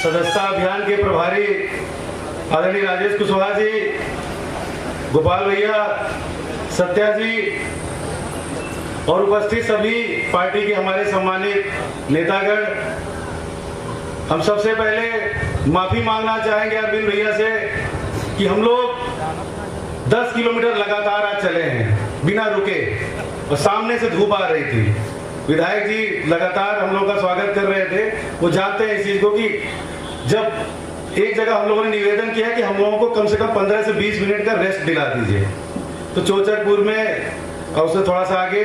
सदस्यता अभियान के प्रभारी आदरणीय राजेश कुशवाहा जी, गोपाल भैया, सत्या जी और उपस्थित सभी पार्टी के हमारे सम्मानित नेतागण, हम सबसे पहले माफी मांगना चाहेंगे अरविंद भैया से कि हम लोग 10 किलोमीटर लगातार आज चले हैं बिना रुके और सामने से धूप आ रही थी। विधायक जी लगातार हम लोग का स्वागत कर रहे थे। वो जानते हैं इस चीज को कि जब एक जगह हम लोगों ने निवेदन किया कि हम लोगों को कम से कम 15 से 20 मिनट का रेस्ट दिला दीजिए, तो चोचकपुर में और उससे थोड़ा सा आगे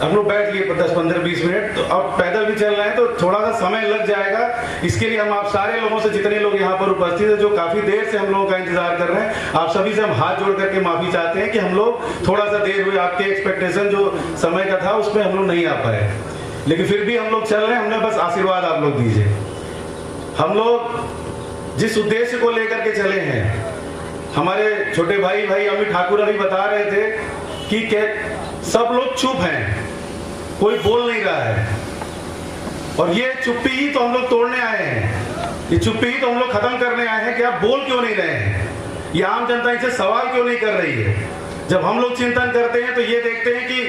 हम लोग बैठ लिए 10-15-20 मिनट। तो अब पैदल भी चल रहे हैं तो थोड़ा सा समय लग जाएगा। इसके लिए हम आप सारे लोगों से, जितने लोग यहाँ पर उपस्थित हैं, जो काफी देर से हम लोगों का इंतजार कर रहे हैं, आप सभी से हम हाथ जोड़ करके माफी चाहते हैं कि हम लोग थोड़ा सा देर हुई। आपके एक्सपेक्टेशन जो समय का था उसमें हम लोग नहीं आ पाए, लेकिन फिर भी हम लोग चल रहे हैं। हमने बस आशीर्वाद आप लोग दीजिए। हम लोग जिस उद्देश्य को लेकर के चले हैं, हमारे छोटे भाई अमित ठाकुर अभी बता रहे थे कि सब लोग चुप हैं, कोई बोल नहीं रहा है, और ये चुप्पी ही तो हम लोग तोड़ने आए हैं। ये चुप्पी ही तो हम लोग खत्म करने आए हैं कि आप बोल क्यों नहीं रहे हैं, ये आम जनता इनसे सवाल क्यों नहीं कर रही है। जब हम लोग चिंतन करते हैं तो ये देखते हैं कि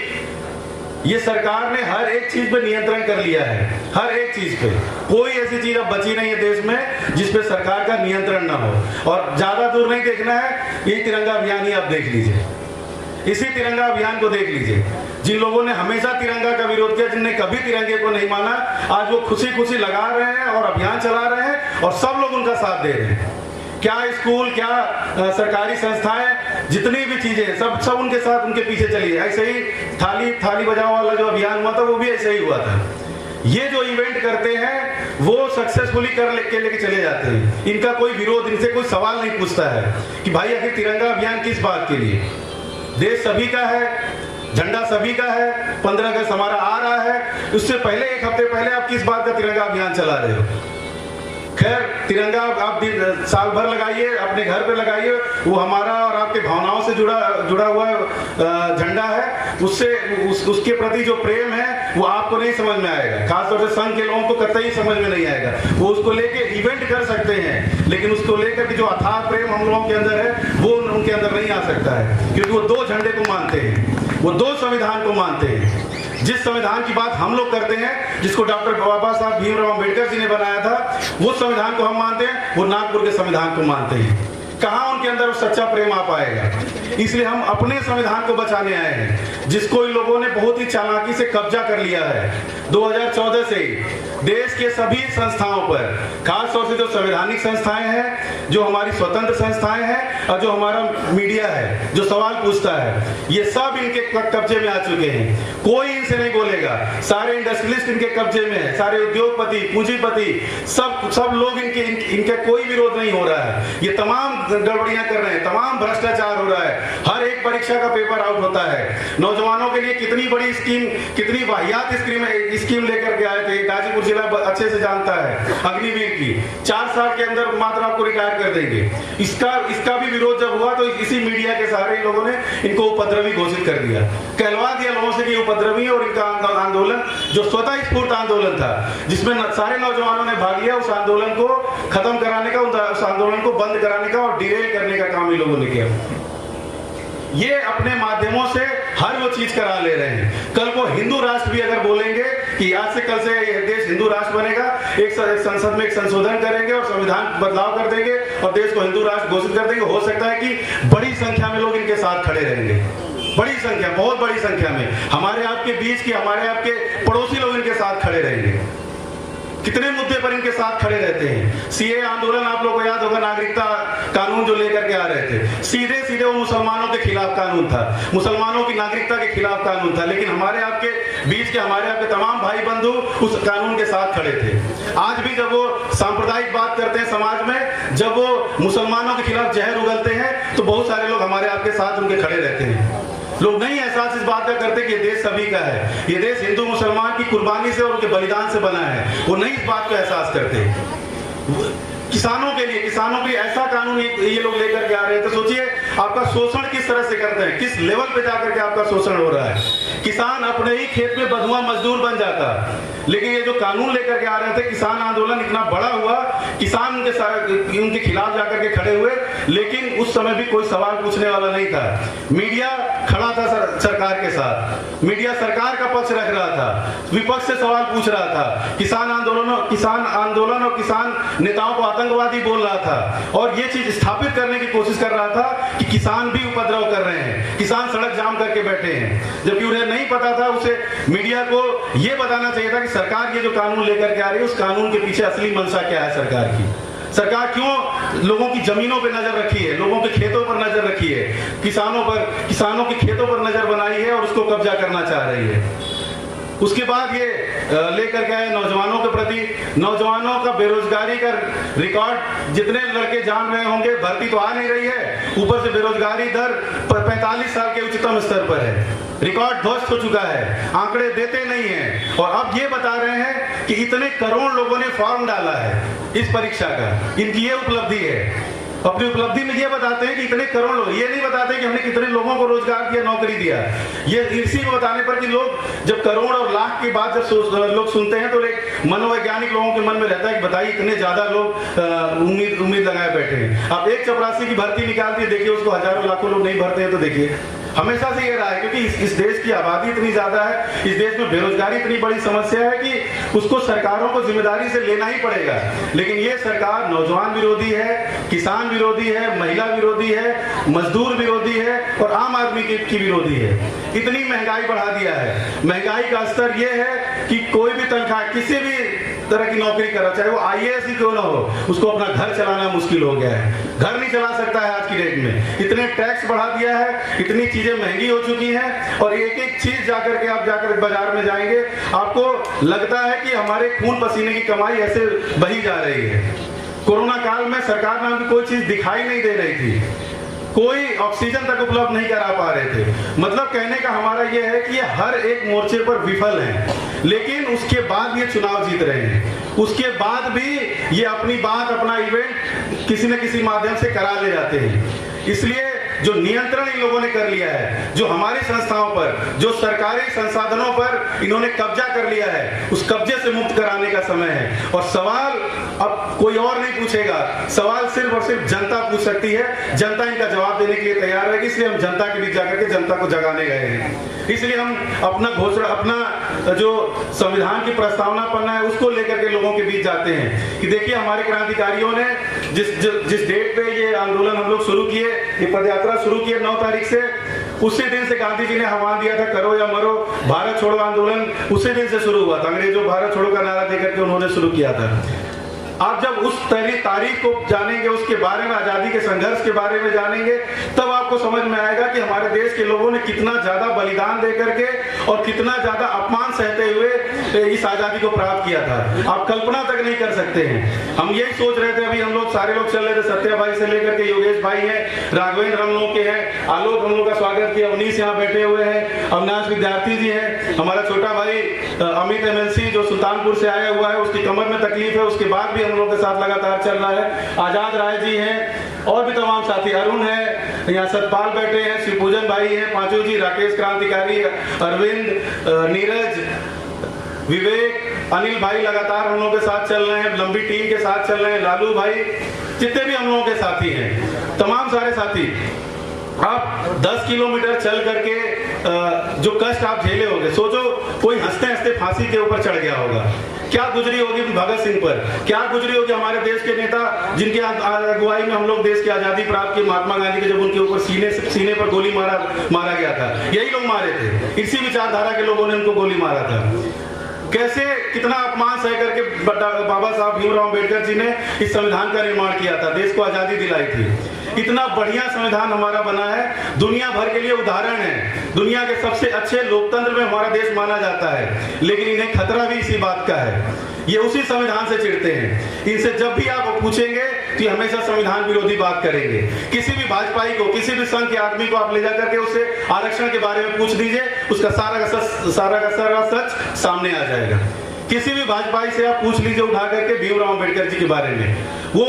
ये सरकार ने हर एक चीज पे नियंत्रण कर लिया है, हर एक चीज पे। कोई ऐसी चीज अब बची नहीं है देश में जिसपे सरकार का नियंत्रण ना हो। और ज्यादा दूर नहीं देखना है, ये तिरंगा अभियान ही आप देख लीजिए, इसी तिरंगा अभियान को देख लीजिए। जिन लोगों ने हमेशा तिरंगा का विरोध किया, जिनने कभी तिरंगे को नहीं माना, आज वो खुशी खुशी लगा रहे हैं और अभियान चला रहे हैं और सब लोग उनका साथ दे रहे हैं। क्या स्कूल, क्या सरकारी संस्थाएं, जितनी भी चीजें, सब उनके साथ, उनके पीछे चली है। ऐसे ही थाली बजाओ वाला जो अभियान हुआ था वो भी ऐसे ही हुआ था। ये जो इवेंट करते हैं वो सक्सेसफुली लेके चले जाते हैं। इनका कोई विरोध, इनसे कोई सवाल नहीं पूछता है कि भाई आखिर तिरंगा अभियान किस बात के लिए। देश सभी का है, झंडा सभी का है, 15 अगस्त हमारा आ रहा है। उससे पहले एक हफ्ते पहले आप किस बात का तिरंगा अभियान चला रहे हो। खैर, तिरंगा आप साल भर लगाइए, अपने घर पे लगाइए, वो हमारा और आपके भावनाओं से जुड़ा हुआ झंडा है। उसके प्रति जो प्रेम है वो आपको नहीं समझ में आएगा, खासतौर से संघ के लोगों को कतई समझ में नहीं आएगा। वो उसको लेके इवेंट कर सकते हैं, लेकिन उसको लेकर के जो अथाह प्रेम हम लोगों के अंदर है वो उनके अंदर नहीं आ सकता है, क्योंकि वो 2 झंडे को मानते हैं, वो 2 संविधान को मानते हैं। जिस संविधान की बात हम लोग करते हैं, जिसको डॉक्टर बाबा साहब भीमराव अम्बेडकर जी ने बनाया था, वो संविधान को हम मानते हैं, वो नागपुर के संविधान को मानते हैं। कहां उनके अंदर सच्चा प्रेम आ पाएगा। इसलिए हम अपने संविधान को बचाने आए हैं, जिसको इन लोगों ने बहुत ही चालाकी से कब्जा कर लिया है। 2014 से देश के सभी संस्थाओं पर, खासतौर से जो संवैधानिक संस्थाएं हैं, जो हमारी स्वतंत्र संस्थाएं हैं और जो हमारा मीडिया है जो सवाल पूछता है, ये सब इनके कब्जे में आ चुके हैं। कोई इनसे नहीं बोलेगा। सारे इंडस्ट्रियलिस्ट इनके कब्जे में है, सारे उद्योगपति, पूंजीपति, सब लोग इनके कोई विरोध नहीं हो रहा है। ये तमाम गड़बड़ियां कर रहे हैं, तमाम भ्रष्टाचार हो रहा है, हर एक परीक्षा का पेपर आउट होता है। नौजवानों के लिए कितनी बड़ी स्कीम, कितनी वाहियात स्कीम लेकर के आए थे। गाजीपुर जिला अच्छे से जानता है, अग्निवीर की 4 साल के अंदर मात्र आपको रिटायर कर देंगे। इसका भी विरोध जब हुआ तो इसी मीडिया के सहारे लोगों ने इनको उपद्रवी घोषित कर दिया, कहलवा दिया लोगों से कि उपद्रवी। और इनका आंदोलन जो स्वतः स्फूर्त आंदोलन था, जिसमें सारे नौजवानों ने भाग लिया, उस आंदोलन को खत्म कराने का, उस आंदोलन को बंद कराने का और डिरेल करने का काम इन लोगों ने किया। ये अपने माध्यमों से हर वो चीज करा ले रहे हैं। कल को हिंदू राष्ट्र भी अगर बोलेंगे कि आज से कल से ये देश हिंदू राष्ट्र बनेगा, एक संसद में एक संशोधन करेंगे और संविधान बदलाव कर देंगे और देश को हिंदू राष्ट्र घोषित कर देंगे, हो सकता है कि बड़ी संख्या में लोग इनके साथ खड़े रहेंगे। बड़ी संख्या, बहुत बड़ी संख्या में हमारे आपके बीच के, हमारे आपके पड़ोसी लोग इनके साथ खड़े रहेंगे। कितने मुद्दे पर इनके साथ खड़े रहते हैं। सीए आंदोलन आप लोगों को याद होगा, नागरिकता कानून जो लेकर के आ रहे थे, सीधे वो मुसलमानों के खिलाफ कानून था, मुसलमानों की नागरिकता के खिलाफ कानून था। लेकिन हमारे आपके बीच के, हमारे आपके तमाम भाई बंधु उस कानून के साथ खड़े थे। आज भी जब वो सांप्रदायिक बात करते हैं समाज में, जब वो मुसलमानों के खिलाफ जहर उगलते हैं, तो बहुत सारे लोग हमारे आपके साथ उनके खड़े रहते हैं। लोग नहीं एहसास इस बात का करते कि ये देश सभी का है, ये देश हिंदू मुसलमान की कुर्बानी से और उनके बलिदान से बना है। वो नहीं इस बात को एहसास करते। किसानों के लिए ऐसा कानून ये लोग लेकर के आ रहे हैं, तो सोचिए आपका शोषण किस तरह से करते हैं, किस लेवल पे जाकर के आपका शोषण हो रहा है। किसान अपने ही खेत में बंधुआ मजदूर बन जाता। लेकिन ये जो कानून लेकर के आ रहे थे, किसान आंदोलन इतना बड़ा हुआ, किसान उनके खिलाफ जाकर के खड़े हुए, लेकिन उस समय भी कोई सवाल पूछने वाला नहीं था। मीडिया खड़ा था सरकार के साथ, मीडिया सरकार का पक्ष रख रहा था, विपक्ष से सवाल पूछ रहा था, किसान आंदोलन और किसान नेताओं को आतंकवादी बोल रहा था, और ये चीज स्थापित करने की कोशिश कर रहा था कि किसान भी उपद्रव कर रहे हैं, किसान सड़क जाम करके बैठे हैं। जबकि उन्हें नहीं पता था, उसे मीडिया को यह बताना चाहिए था कि सरकार ये जो कानून लेकर के आ रही है, उस कानून के पीछे असली मंशा क्या है सरकार की। सरकार क्यों लोगों की जमीनों पर नजर रखी है, लोगों के खेतों पर नजर रखी है, किसानों के खेतों पर नजर बनाई है और उसको कब्जा करना चाह रही है। उसके बाद ये लेकर के आए नौजवानों के प्रति, नौजवानों का बेरोजगारी का रिकॉर्ड, जितने लड़के जान रहे होंगे, भर्ती तो आ नहीं रही है, ऊपर से बेरोजगारी दर 45 साल के उच्चतम स्तर पर है, रिकॉर्ड ध्वस्त हो चुका है, आंकड़े देते नहीं हैं। और अब ये बता रहे हैं कि इतने करोड़ लोगों ने फॉर्म डाला है इस परीक्षा का, इनकी ये उपलब्धि है। अपनी उपलब्धि में ये बताते हैं कि इतने करोड़ लोग, ये नहीं बताते कि हमने कितने लोगों को रोजगार दिया, नौकरी दिया। ये इसी को बताने पर कि लोग जब करोड़ और लाख की बात जब लोग सुनते हैं तो एक मनोवैज्ञानिक लोगों के मन में रहता है कि बताइए इतने ज्यादा लोग उम्मीद लगाए बैठे हैं। अब एक चपरासी की भर्ती निकालती है, देखिए उसको हजारों लाखों लोग नहीं भरते हैं, तो देखिए हमेशा से ये रहा है, क्योंकि इस देश की आबादी इतनी ज्यादा है, इस देश में बेरोजगारी इतनी बड़ी समस्या है कि उसको सरकारों को जिम्मेदारी से लेना ही पड़ेगा। लेकिन ये सरकार नौजवान विरोधी है, किसान विरोधी है, महिला विरोधी है, मजदूर विरोधी है और आम आदमी की विरोधी है। इतनी महंगाई बढ़ा दिया है, महंगाई का स्तर ये है कि कोई भी तनख्वाह किसी भी तरह की नौकरी करा, चाहे वो IAS ही क्यों ना हो, उसको अपना घर चलाना मुश्किल हो गया है, घर नहीं चला सकता है आज की डेट में। इतने टैक्स बढ़ा दिया है, इतनी चीजें महंगी हो चुकी हैं, और एक एक चीज जाकर के आप जाकर बाजार में जाएंगे, आपको लगता है कि हमारे खून पसीने की कमाई ऐसे बही जा रही है। कोरोना काल में सरकार नाम की कोई चीज दिखाई नहीं दे रही थी, कोई ऑक्सीजन तक उपलब्ध नहीं करा पा रहे थे। मतलब कहने का हमारा यह है कि ये हर एक मोर्चे पर विफल हैं, लेकिन उसके बाद ये चुनाव जीत रहे हैं, उसके बाद भी ये अपनी बात, अपना इवेंट किसी न किसी माध्यम से करा ले जाते हैं। इसलिए जो नियंत्रण इन लोगों ने कर लिया है, जो हमारी संस्थाओं पर, जो सरकारी संसाधनों पर इन्होंने कब्जा कर लिया है, उस कब्जे से मुक्त कराने का समय है। और सवाल अब कोई और नहीं पूछेगा, सवाल सिर्फ और सिर्फ जनता पूछ सकती है। जनता इनका जवाब देने के लिए तैयार है, इसलिए हम जनता के बीच जाकर के जनता को जगाने गए हैं। इसलिए हम अपना जो संविधान की प्रस्तावना पन्ना है उसको लेकर के लोगों के बीच जाते हैं कि देखिए हमारे क्रांतिकारियों ने जिस डेट पे ये आंदोलन हम लोग शुरू किए, ये पदयात्रा शुरू किए 9 तारीख से, उसी दिन से गांधी जी ने आह्वान दिया था करो या मरो, भारत छोड़ो आंदोलन उसी दिन से शुरू हुआ था। अंग्रेजों भारत छोड़ो का नारा देकर के उन्होंने शुरू किया था। आप जब उस तारीख को जानेंगे, उसके बारे में, आजादी के संघर्ष के बारे में जानेंगे, तब आपको समझ में आएगा कि हमारे देश के लोगों ने कितना ज्यादा बलिदान देकर के और कितना ज्यादा अपमान सहते हुए इस आजादी को प्राप्त किया था। आप कल्पना तक नहीं कर सकते हैं। हम यही सोच रहे थे, अभी हम लोग सारे लोग चल रहे थे, सत्या भाई से लेकर के योगेश भाई हैं, राघवेंद्र हम लोग के हैं, आलोक हम लोग का स्वागत किया, 19 यहाँ बैठे हुए हैं, अविनाश विद्यार्थी जी हैं, हमारा छोटा भाई अमित MLC जो सुल्तानपुर से आया हुआ है, उसकी कमर में तकलीफ है, उसके बाद भी हम लोग के साथ लगातार चल रहा है, आजाद राय जी हैं और भी तमाम साथी, अरुण है, यहाँ सतपाल बैठे हैं, शिवपूजन भाई हैं, पांचों जी, राकेश क्रांतिकारी, अरविंद, नीरज, विवेक, अनिल भाई लगातार हम लोगों के साथ चल रहे हैं, लंबी टीम के साथ चल रहे हैं, लालू भाई, जितने भी हम लोगों के साथी हैं, तमाम सारे साथी। आप 10 किलोमीटर चल करके जो कष्ट आप झेले होंगे, सोचो कोई हंसते हंसते फांसी के ऊपर चढ़ गया होगा, क्या गुजरी होगी भगत सिंह पर, क्या गुजरी होगी हमारे देश के नेता जिनके अगुवाई में हम लोग देश की आजादी प्राप्त की, महात्मा गांधी के, जब उनके ऊपर सीने पर गोली मारा गया था, यही लोग मारे थे, इसी विचारधारा के लोगों ने उनको गोली मारा था। कैसे कितना अपमान सह करके बाबा साहब भीमराव अम्बेडकर जी ने इस संविधान का निर्माण किया था, देश को आजादी दिलाई थी। इतना बढ़िया संविधान हमारा बना है, दुनिया भर के लिए उदाहरण है, दुनिया के सबसे अच्छे लोकतंत्र में हमारा देश माना जाता है, लेकिन इन्हें खतरा भी इसी बात का है, ये उसी संविधान से चिढ़ते हैं। इनसे जब भी आप पूछेंगे तो ये हमेशा संविधान विरोधी बात करेंगे। किसी भी भाजपाई को, किसी भी संघ के आदमी को आप ले जाकर के उससे आरक्षण के बारे में पूछ दीजिए, उसका सारा का सारा सच सामने आ जाएगा। किसी भी भाजपाई से आप पूछ लीजिए उठा करके भीमराव अम्बेडकर जी के बारे में, वो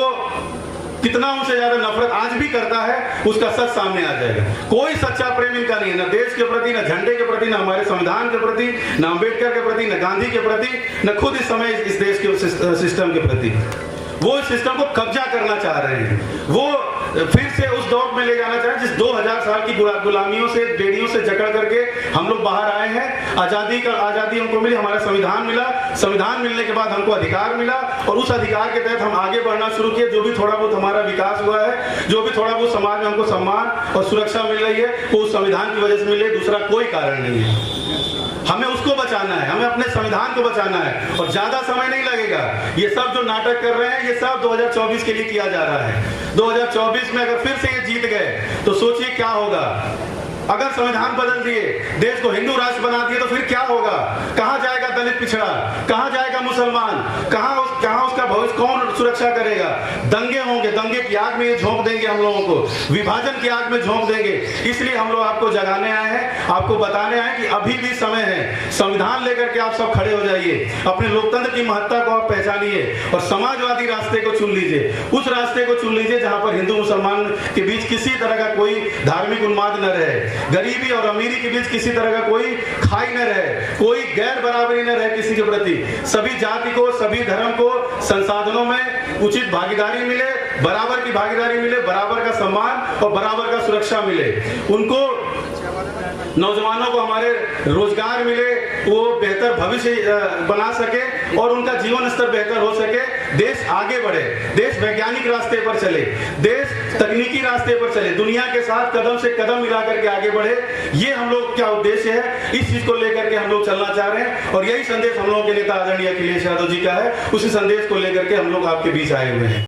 कितना उनसे ज्यादा नफरत आज भी करता है, उसका सच सामने आ जाएगा। कोई सच्चा प्रेम इनका नहीं है, न देश के प्रति, न झंडे के प्रति, न हमारे संविधान के प्रति, न अम्बेडकर के प्रति, न गांधी के प्रति, न खुद इस समय इस देश के सिस्टम के प्रति। वो इस सिस्टम को कब्जा करना चाह रहे हैं, वो फिर से उस दौर में ले जाना चाह रहे हैं जिस 2000 साल की गुलामियों से, बेड़ियों से जकड़ करके हम लोग बाहर आए हैं। आजादी हमको मिली, हमारा संविधान मिला, संविधान मिलने के बाद हमको अधिकार मिला और उस अधिकार के तहत हम आगे बढ़ना शुरू किए। जो भी थोड़ा बहुत हमारा विकास हुआ है, जो भी थोड़ा बहुत समाज में हमको सम्मान और सुरक्षा मिल रही है, वो उस संविधान की वजह से मिल रही है, दूसरा कोई कारण नहीं है। हमें उसको बचाना है, हमें अपने संविधान को बचाना है और ज्यादा समय नहीं लगेगा। ये सब जो नाटक कर रहे हैं, ये सब 2024 के लिए किया जा रहा है। 2024 में अगर फिर से ये जीत गए तो सोचिए क्या होगा। अगर संविधान बदल दिए, देश को हिंदू राष्ट्र बना दिए तो फिर क्या होगा? कहां जाएगा दलित पिछड़ा, कहां जाएगा मुसलमान, कहां उसका भविष्य कौन सुरक्षा करेगा? दंगे होंगे, दंगे की आग में ये झोंक देंगे हम लोगों को, विभाजन की आग में झोंक देंगे। इसलिए हम लोग आपको जगाने आए हैं, आपको बताने आए कि अभी भी समय है। संविधान लेकर के आप सब खड़े हो जाइए, अपने लोकतंत्र की महत्ता को आप पहचानिए और समाजवादी रास्ते को चुन लीजिए। उस रास्ते को चुन लीजिए जहां पर हिंदू मुसलमान के बीच किसी तरह का कोई धार्मिक उन्माद न रहे, गरीबी और अमीरी के बीच किसी तरह का कोई खाई न रहे, कोई गैर बराबरी न रहे किसी के प्रति। सभी जाति को, सभी धर्म को संसाधनों में उचित भागीदारी मिले, बराबर की भागीदारी मिले, बराबर का सम्मान और बराबर का सुरक्षा मिले। उनको, नौजवानों को हमारे रोजगार मिले, वो बेहतर भविष्य बना सके और उनका जीवन स्तर बेहतर हो सके। देश आगे बढ़े, देश वैज्ञानिक रास्ते पर चले, देश तकनीकी रास्ते पर चले, दुनिया के साथ कदम से कदम मिला करके आगे बढ़े। ये हम लोग क्या उद्देश्य है, इस चीज को लेकर के हम लोग चलना चाह रहे हैं और यही संदेश हम लोगों के नेता आदरणीय अखिलेश यादव जी का है। उसी संदेश को लेकर के हम लोग आपके बीच आए हुए हैं।